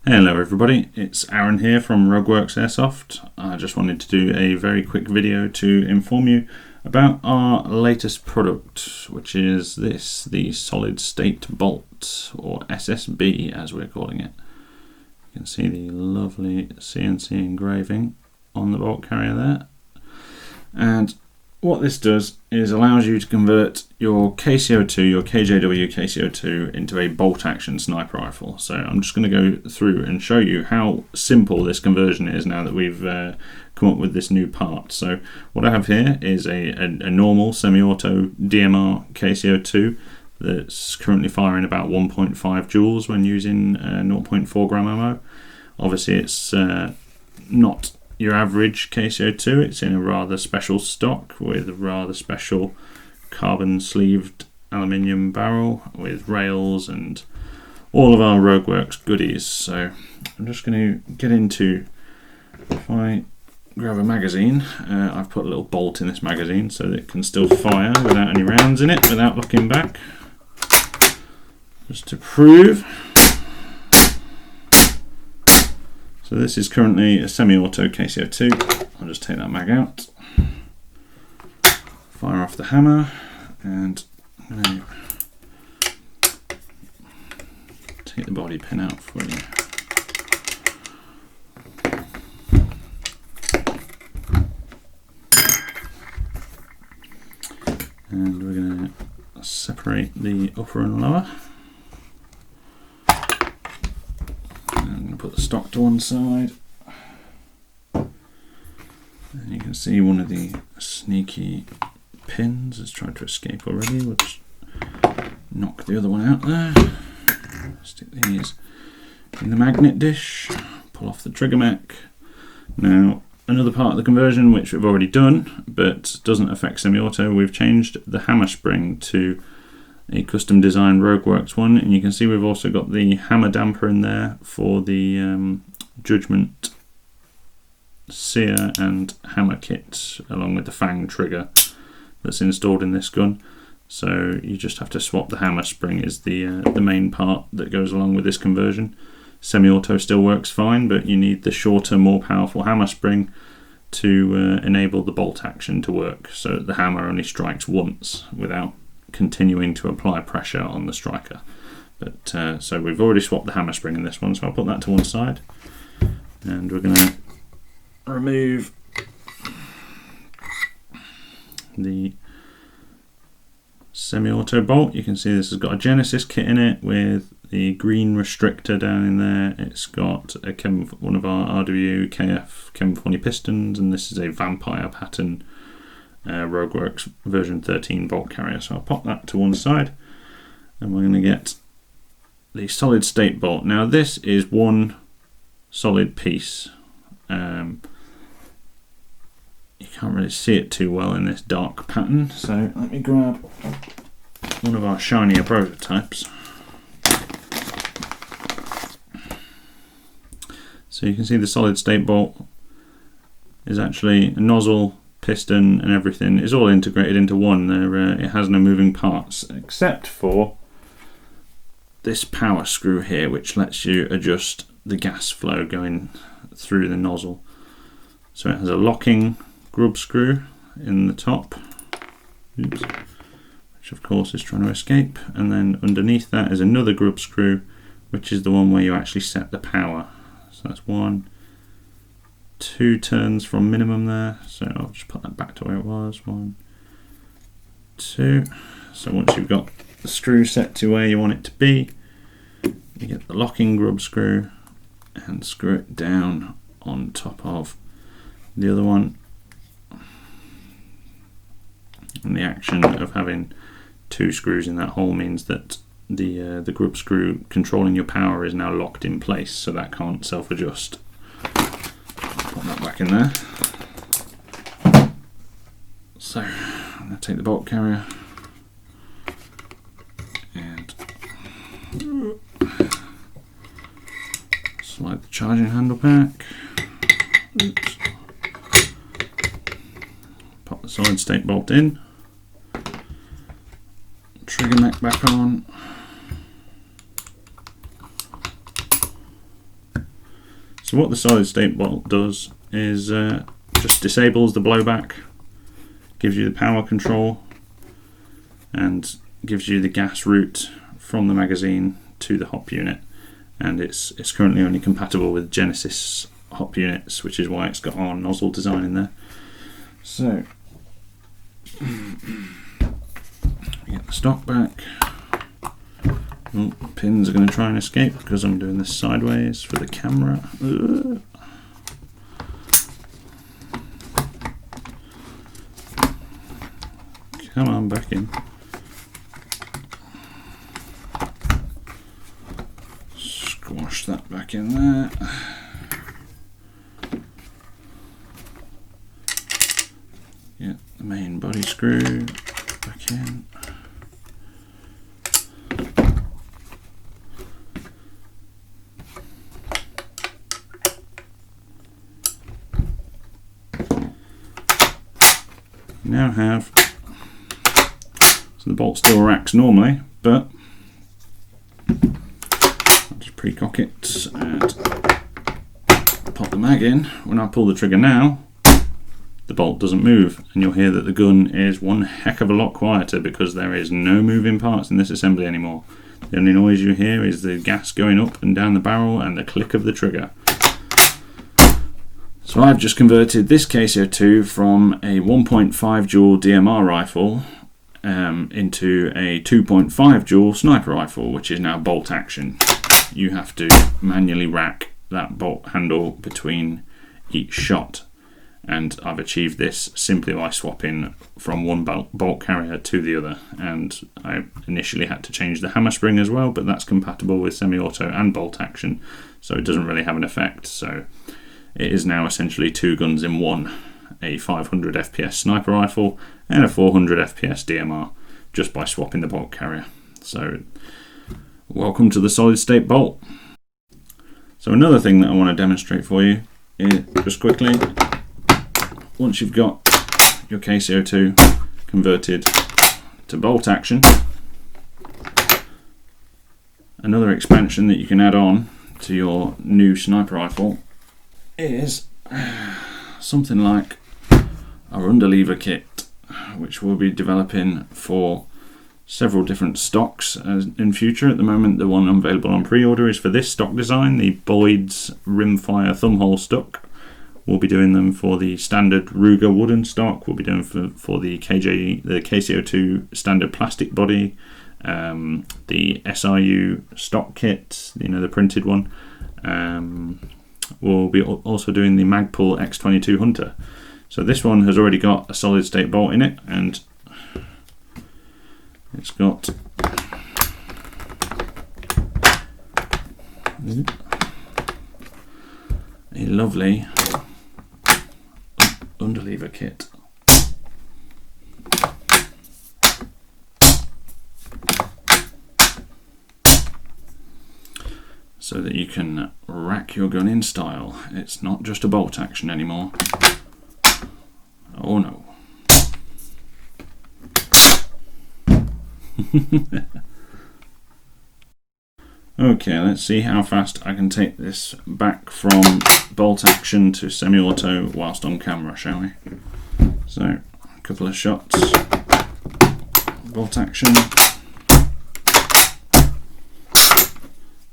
Hello everybody, it's Aaron here from RogueWorx Airsoft. I just wanted to do a very quick video to inform you about our latest product, which is this, the solid state bolt, or SSB as we're calling it. You can see the lovely CNC engraving on the bolt carrier there. And what this does is allows you to convert your KC-02, your KJW KC-02 into a bolt action sniper rifle. So I'm just going to go through and show you how simple this conversion is now that we've come up with this new part. So what I have here is a normal semi-auto DMR KC-02 that's currently firing about 1.5 joules when using 0.4 gram ammo. Obviously it's not your average KC-02, it's in a rather special stock with a rather special carbon sleeved aluminium barrel with rails and all of our RogueWorx goodies. So I'm just going to get into, if I grab a magazine, I've put a little bolt in this magazine so that it can still fire without any rounds in it, without looking back, just to prove. So this is currently a semi-auto KC-02. I'll just take that mag out, fire off the hammer, and I'm going to take the body pin out for you. And we're going to separate the upper and lower. Put the stock to one side, and you can see one of the sneaky pins has tried to escape already. We'll just knock the other one out there, stick these in the magnet dish, pull off the trigger mech. Now another part of the conversion which we've already done but doesn't affect semi-auto, we've changed the hammer spring to a custom designed RogueWorx one, and you can see we've also got the hammer damper in there for the Judgment sear and hammer kit, along with the fang trigger that's installed in this gun. So you just have to swap the hammer spring is the main part that goes along with this conversion. Semi-auto still works fine, but you need the shorter, more powerful hammer spring to enable the bolt action to work, so the hammer only strikes once without continuing to apply pressure on the striker. But so we've already swapped the hammer spring in this one, so I'll put that to one side, and we're going to remove the semi-auto bolt. You can see this has got a Genesis kit in it with the green restrictor down in there. It's got a one of our RW KF Chem 40 pistons, and this is a vampire pattern RogueWorx version 13 bolt carrier. So I'll pop that to one side, and we're going to get the solid state bolt. Now this is one solid piece. You can't really see it too well in this dark pattern, so let me grab one of our shinier prototypes. So you can see the solid state bolt is actually a nozzle, piston and everything is all integrated into one. It has no moving parts except for this power screw here, which lets you adjust the gas flow going through the nozzle. So it has a locking grub screw in the top, oops, which of course is trying to escape, and then underneath that is another grub screw, which is the one where you actually set the power. So that's 1, 2 turns from minimum there, so I'll just put that back to where it was. 1, 2. So once you've got the screw set to where you want it to be, you get the locking grub screw and screw it down on top of the other one. And the action of having 2 screws in that hole means that the grub screw controlling your power is now locked in place, so that can't self-adjust. Put that back in there. So I'm going to take the bolt carrier and slide the charging handle back. Oops. Pop the solid state bolt in. Trigger neck back on. So what the solid state bolt does is just disables the blowback, gives you the power control, and gives you the gas route from the magazine to the hop unit. And it's currently only compatible with Genesis hop units, which is why it's got our nozzle design in there. So get the stock back. Oh, pins are going to try and escape because I'm doing this sideways for the camera. Ugh. Come on, back in. Squash that back in there. Get the main body screw back in. Now have, so the bolt still racks normally, but I'll just pre-cock it and pop the mag in. When I pull the trigger now, the bolt doesn't move, and you'll hear that the gun is one heck of a lot quieter because there is no moving parts in this assembly anymore. The only noise you hear is the gas going up and down the barrel and the click of the trigger. So I've just converted this KC-02 from a 1.5 dual DMR rifle into a 2.5 dual sniper rifle, which is now bolt action. You have to manually rack that bolt handle between each shot, and I've achieved this simply by swapping from one bolt carrier to the other. And I initially had to change the hammer spring as well, but that's compatible with semi-auto and bolt action, so it doesn't really have an effect. So it is now essentially two guns in one, a 500 FPS sniper rifle and a 400 FPS DMR, just by swapping the bolt carrier. So welcome to the solid state bolt. So another thing that I want to demonstrate for you is, just quickly, once you've got your KC-02 converted to bolt action, another expansion that you can add on to your new sniper rifle is something like our Underlever kit, which we'll be developing for several different stocks in future. At the moment, the one available on pre-order is for this stock design, the Boyd's Rimfire thumbhole stock. We'll be doing them for the standard Ruger wooden stock. We'll be doing for the KC-02 standard plastic body, the SRU stock kit, the printed one. We'll be also doing the Magpul X22 Hunter. So this one has already got a solid state bolt in it, and it's got a lovely Underlever kit. So that you can rack your gun in style. It's not just a bolt action anymore. Oh no. Okay, let's see how fast I can take this back from bolt action to semi-auto whilst on camera, shall we? So, a couple of shots. Bolt action.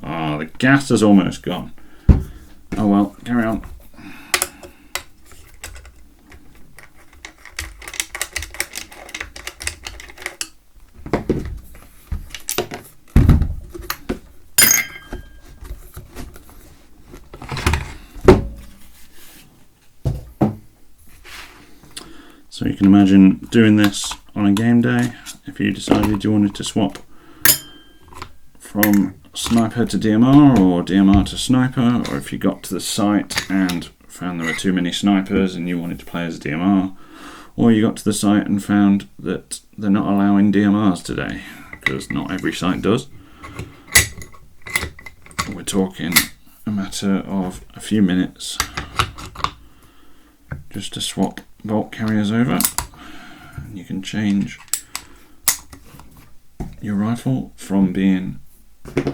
Ah, the gas has almost gone. Oh well, carry on. So you can imagine doing this on a game day if you decided you wanted to swap from sniper to DMR or DMR to sniper, or if you got to the site and found there were too many snipers and you wanted to play as DMR, or you got to the site and found that they're not allowing DMRs today, because not every site does. We're talking a matter of a few minutes just to swap bolt carriers over, and you can change your rifle from being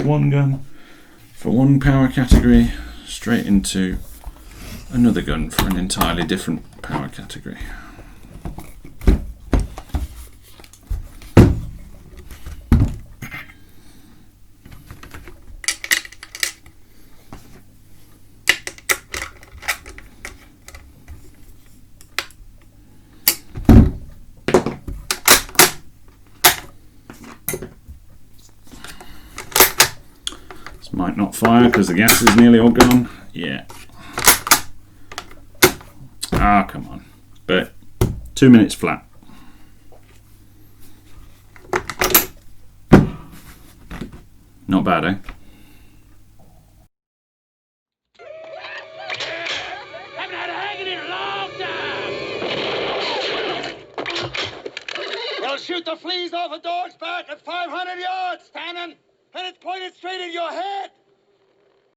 one gun for one power category straight into another gun for an entirely different power category. Might not fire because the gas is nearly all gone. Yeah. Ah, come on. But 2 minutes flat. Not bad, eh? Haven't had a hanging in a long time. They'll shoot the fleas off a dog's back at 500 yards, Tannen, and it's pointed straight in your head.